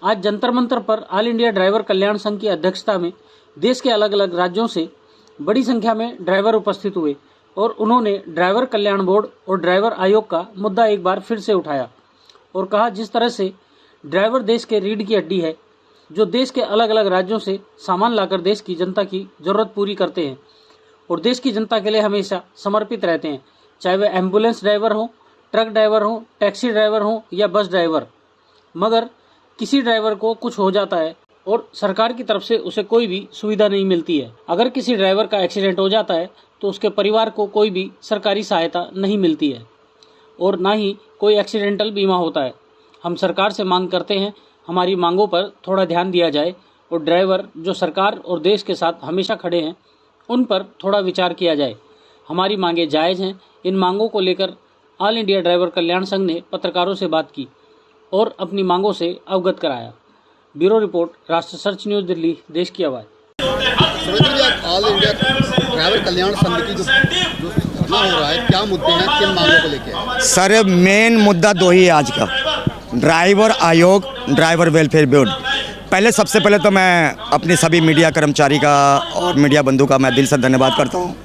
आज जंतर मंतर पर all India driver कल्याण संघ की अध्यक्षता में देश के अलग अलग राज्यों से बड़ी संख्या में ड्राइवर उपस्थित हुए और उन्होंने ड्राइवर कल्याण बोर्ड और ड्राइवर आयोग का मुद्दा एक बार फिर से उठाया और कहा, जिस तरह से ड्राइवर देश के रीढ़ की हड्डी है, जो देश के अलग अलग राज्यों से सामान लाकर देश की जनता की जरूरत पूरी करते हैं और देश की जनता के लिए हमेशा समर्पित रहते हैं, चाहे वे एम्बुलेंस ड्राइवर हों, ट्रक ड्राइवर हों, टैक्सी ड्राइवर हों या बस ड्राइवर। मगर किसी ड्राइवर को कुछ हो जाता है और सरकार की तरफ से उसे कोई भी सुविधा नहीं मिलती है। अगर किसी ड्राइवर का एक्सीडेंट हो जाता है तो उसके परिवार को कोई भी सरकारी सहायता नहीं मिलती है और ना ही कोई एक्सीडेंटल बीमा होता है। हम सरकार से मांग करते हैं, हमारी मांगों पर थोड़ा ध्यान दिया जाए और ड्राइवर जो सरकार और देश के साथ हमेशा खड़े हैं उन पर थोड़ा विचार किया जाए। हमारी मांगें जायज़ हैं। इन मांगों को लेकर ऑल इंडिया ड्राइवर कल्याण संघ ने पत्रकारों से बात की और अपनी मांगों से अवगत कराया। ब्यूरो रिपोर्ट, राष्ट्र सर्च न्यूज़, दिल्ली, देश की आवाज़। ऑल इंडिया ड्राइवर कल्याण संघ की जो धरना हो रहा है, क्या मुद्दे हैं, किन मांगों को लेकर? सर, मेन मुद्दा दो ही है आज का, ड्राइवर आयोग, ड्राइवर वेलफेयर बोर्ड। सबसे पहले तो मैं अपने सभी मीडिया कर्मचारी का और मीडिया बंधु का मैं दिल से धन्यवाद करता हूँ।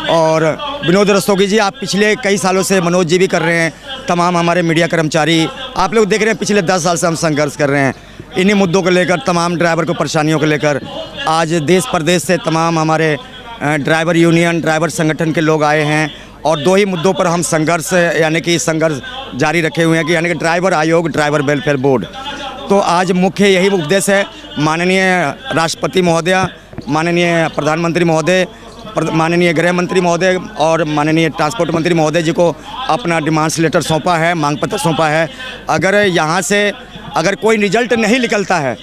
और विनोद रस्तोगी जी, आप पिछले कई सालों से, मनोज जी भी कर रहे हैं, तमाम हमारे मीडिया कर्मचारी, आप लोग देख रहे हैं पिछले 10 साल से हम संघर्ष कर रहे हैं इन्हीं मुद्दों को लेकर, तमाम ड्राइवर को परेशानियों को लेकर। आज देश प्रदेश से तमाम हमारे ड्राइवर यूनियन, ड्राइवर संगठन के लोग आए हैं और दो ही मुद्दों पर हम संघर्ष जारी रखे हुए हैं कि यानी कि ड्राइवर आयोग, ड्राइवर वेलफेयर बोर्ड। तो आज मुख्य यही उद्देश्य है, माननीय राष्ट्रपति महोदय, माननीय प्रधानमंत्री महोदय, माननीय गृह मंत्री महोदय और माननीय ट्रांसपोर्ट मंत्री महोदय जी को अपना डिमांड्स लेटर सौंपा है, मांग पत्र सौंपा है। अगर यहाँ से अगर कोई रिजल्ट नहीं निकलता है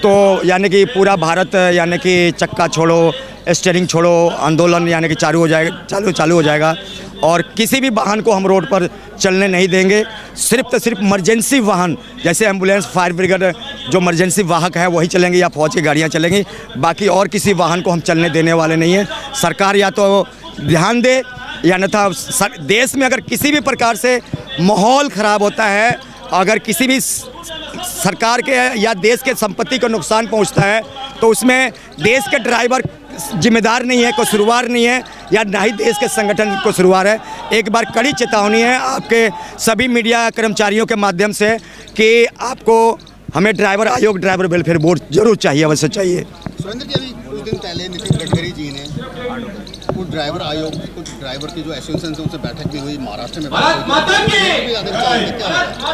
तो यानी कि पूरा भारत यानी कि चक्का छोड़ो, स्टीयरिंग छोड़ो आंदोलन यानी कि चालू हो जाएगा और किसी भी वाहन को हम रोड पर चलने नहीं देंगे। सिर्फ इमरजेंसी वाहन जैसे एम्बुलेंस, फायर ब्रिगेड, जो इमरजेंसी वाहक है वही चलेंगे या फौज की गाड़ियाँ चलेंगी, बाकी और किसी वाहन को हम चलने देने वाले नहीं हैं। सरकार या तो ध्यान दे या अन्यथा देश में अगर किसी भी प्रकार से माहौल ख़राब होता है, अगर किसी भी सरकार के या देश के संपत्ति को नुकसान पहुंचता है तो उसमें देश के ड्राइवर जिम्मेदार नहीं है, कसूरवार नहीं है, या ना ही देश के संगठन कसूरवार है। एक बार कड़ी चेतावनी है आपके सभी मीडिया कर्मचारियों के माध्यम से कि आपको हमें ड्राइवर आयोग, ड्राइवर वेलफेयर बोर्ड जरूर चाहिए, अवश्य चाहिए। सुरेंद्र जी, अभी कुछ दिन पहले नितिन गडकरी जी ने कुछ ड्राइवर आयोग, कुछ ड्राइवर की जो एसोसिएशन से उनसे बैठक भी हुई, महाराष्ट्र में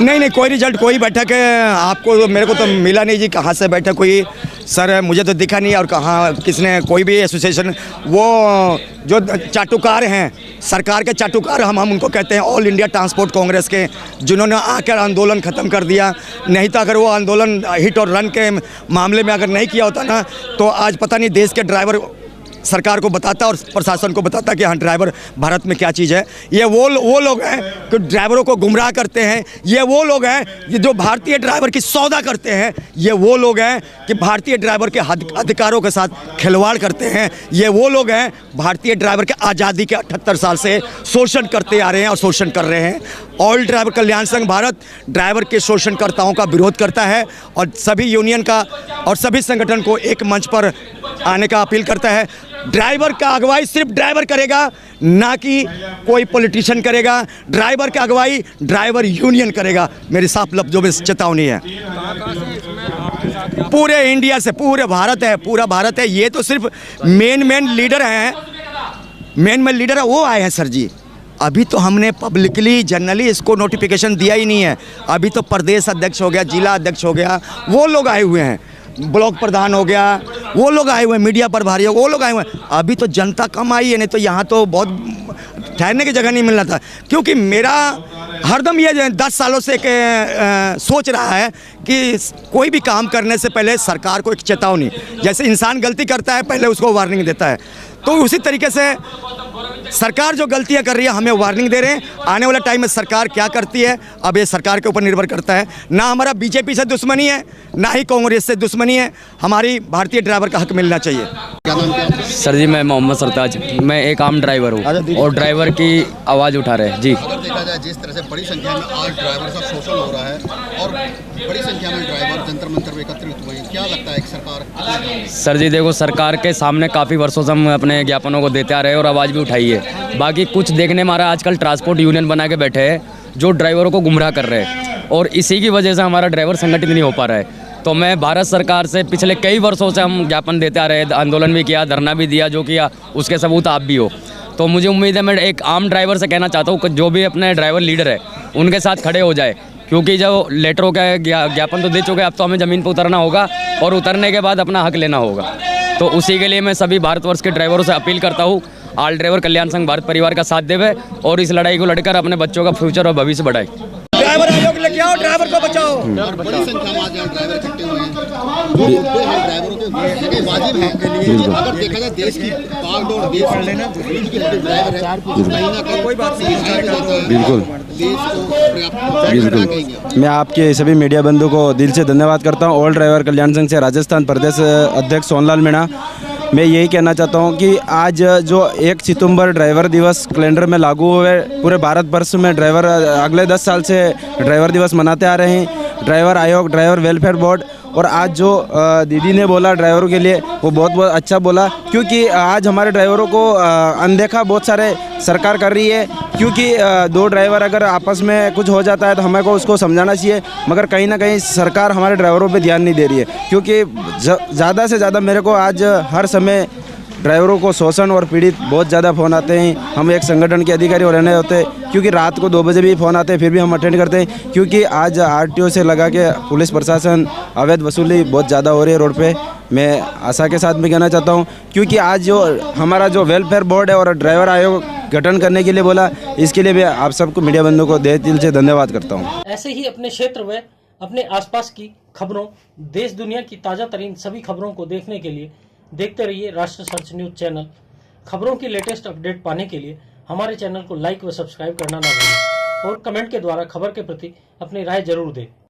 नहीं, कोई रिजल्ट, कोई बैठक आपको, मेरे को तो मिला नहीं जी। कहाँ से बैठक हुई सर, मुझे तो दिखा नहीं। और कहाँ किसने, कोई भी एसोसिएशन, वो जो चाटुकार हैं, सरकार के चाटुकार हम उनको कहते हैं, ऑल इंडिया ट्रांसपोर्ट कांग्रेस के, जिन्होंने आकर आंदोलन ख़त्म कर दिया। नहीं तो अगर वो आंदोलन हिट और रन के मामले में अगर नहीं किया होता ना तो आज पता नहीं देश के ड्राइवर सरकार को बताता और प्रशासन को बताता कि हाँ ड्राइवर भारत में क्या चीज़ है। ये वो लोग हैं कि ड्राइवरों को गुमराह करते हैं। ये वो लोग हैं जो भारतीय ड्राइवर की सौदा करते हैं। ये वो लोग हैं कि भारतीय ड्राइवर के अधिकारों के साथ खिलवाड़ करते हैं। ये वो लोग हैं भारतीय ड्राइवर के आज़ादी के 78 साल से शोषण करते आ रहे हैं और शोषण कर रहे हैं। ऑल ड्राइवर कल्याण संघ भारत ड्राइवर के शोषणकर्ताओं का विरोध करता है और सभी यूनियन का और सभी संगठन को एक मंच पर आने का अपील करता है। ड्राइवर का अगुवाई सिर्फ ड्राइवर करेगा, ना कि कोई पॉलिटिशियन करेगा। ड्राइवर की अगुवाई ड्राइवर यूनियन करेगा। मेरी साफ लफ्जों में चेतावनी है। पूरे इंडिया से, पूरा भारत है। ये तो सिर्फ मेन लीडर हैं, मेन लीडर है वो आए हैं सर जी। अभी तो हमने पब्लिकली जनरली इसको नोटिफिकेशन दिया ही नहीं है। अभी तो प्रदेश अध्यक्ष हो गया, जिला अध्यक्ष हो गया, वो लोग आए हुए हैं, ब्लॉक प्रधान हो गया, वो लोग आए हुए हैं, मीडिया प्रभारी हो, वो लोग आए हुए हैं। अभी तो जनता कम आई है, नहीं तो यहाँ तो बहुत ठहरने की जगह नहीं मिल रहा था। क्योंकि मेरा हरदम ये 10 सालों से सोच रहा है कि कोई भी काम करने से पहले सरकार को एक चेतावनी, जैसे इंसान गलती करता है पहले उसको वार्निंग देता है, तो उसी तरीके से सरकार जो गलतियां कर रही है हमें वार्निंग दे रहे हैं। आने वाला टाइम में सरकार क्या करती है अब ये सरकार के ऊपर निर्भर करता है। ना हमारा बीजेपी से दुश्मनी है, ना ही कांग्रेस से दुश्मनी है। हमारी भारतीय ड्राइवर का हक मिलना चाहिए। क्या नाम क्या है? सर जी मैं मोहम्मद सरताज, मैं एक आम ड्राइवर हूँ और ड्राइवर की आवाज़ उठा रहे हैं जी। अगर देखा जाए जिस तरह से बड़ी संख्या में आज ड्राइवर का शोषण हो रहा है और बड़ी संख्या में ड्राइवर जंतर मंतर में एकत्रित हुए हैं, क्या लगता है कि सरकार? सर जी देखो, सरकार के सामने काफ़ी वर्षों से हम अपने ज्ञापनों को देते आ रहे हैं और आवाज़ भी उठाई है। बाकी कुछ देखने में आ रहा है आजकल ट्रांसपोर्ट यूनियन बना के बैठे हैं जो ड्राइवरों को गुमराह कर रहे हैं और इसी की वजह से हमारा ड्राइवर संगठित नहीं हो पा रहा है। तो मैं भारत सरकार से पिछले कई वर्षों से हम ज्ञापन देते आ रहे हैं, आंदोलन भी किया, धरना भी दिया, जो किया उसके सबूत आप भी हो। तो मुझे उम्मीद है, मैं एक आम ड्राइवर से कहना चाहता हूँ कि जो भी अपने ड्राइवर लीडर है उनके साथ खड़े हो जाए, क्योंकि जो लेटरों का ज्ञापन तो दे चुके हैं, अब तो हमें ज़मीन पर उतरना होगा और उतरने के बाद अपना हक लेना होगा। तो उसी के लिए मैं सभी भारतवर्ष के ड्राइवरों से अपील करता हूँ, ऑल ड्राइवर कल्याण संघ भारत परिवार का साथ देवे और इस लड़ाई को लड़कर अपने बच्चों का फ्यूचर और भविष्य बढ़ाए। ड्राइवर आयोग लेके आओ, ड्राइवर को बचाओ। और बड़ी संख्या में आज यहाँ ड्राइवर इकट्ठे हुए हैं। जो मुद्दे हैं ड्राइवरों के वाजिब हैं। अगर देखा जाए देश की बागडोर, देश की ड्राइवर है, कहीं ना कहीं कोई बात नहीं, बिल्कुल देश को पर्याप्त कहेंगे। मैं आपके सभी मीडिया बंधु को दिल से धन्यवाद करता हूँ। ऑल ड्राइवर कल्याण संघ से राजस्थान प्रदेश अध्यक्ष सोनलाल मीणा। मैं यही कहना चाहता हूँ कि आज जो 1 सितंबर ड्राइवर दिवस कैलेंडर में लागू हुए, पूरे भारत वर्ष में ड्राइवर अगले 10 साल से ड्राइवर दिवस मनाते आ रहे हैं। ड्राइवर आयोग, ड्राइवर वेलफेयर बोर्ड और आज जो दीदी ने बोला ड्राइवरों के लिए, वो बहुत बहुत अच्छा बोला, क्योंकि आज हमारे ड्राइवरों को अनदेखा बहुत सारे सरकार कर रही है। क्योंकि 2 ड्राइवर अगर आपस में कुछ हो जाता है तो हमें को उसको समझाना चाहिए, मगर कहीं ना कहीं सरकार हमारे ड्राइवरों पे ध्यान नहीं दे रही है। क्योंकि ज़्यादा से ज़्यादा मेरे को आज हर समय ड्राइवरों को शोषण और पीड़ित बहुत ज़्यादा फ़ोन आते हैं। हम एक संगठन के अधिकारी और रहने होते हैं, क्योंकि रात को 2 बजे भी फ़ोन आते हैं, फिर भी हम अटेंड करते हैं। क्योंकि आज आरटीओ से लगा के पुलिस प्रशासन अवैध वसूली बहुत ज़्यादा हो रही है रोड पे। मैं आशा के साथ में कहना चाहता हूँ, क्योंकि आज जो हमारा जो वेलफेयर बोर्ड है और ड्राइवर आयोग गठन करने के लिए बोला, इसके लिए मैं आप सबको मीडिया बंधुओं को दिल से धन्यवाद करता हूँ। ऐसे ही अपने क्षेत्र व अपने आसपास की खबरों, देश दुनिया की ताज़ा तरीन सभी खबरों को देखने के लिए देखते रहिए राष्ट्र सर्च न्यूज चैनल। खबरों की लेटेस्ट अपडेट पाने के लिए हमारे चैनल को लाइक व सब्सक्राइब करना ना भूलें और कमेंट के द्वारा खबर के प्रति अपनी राय जरूर दें।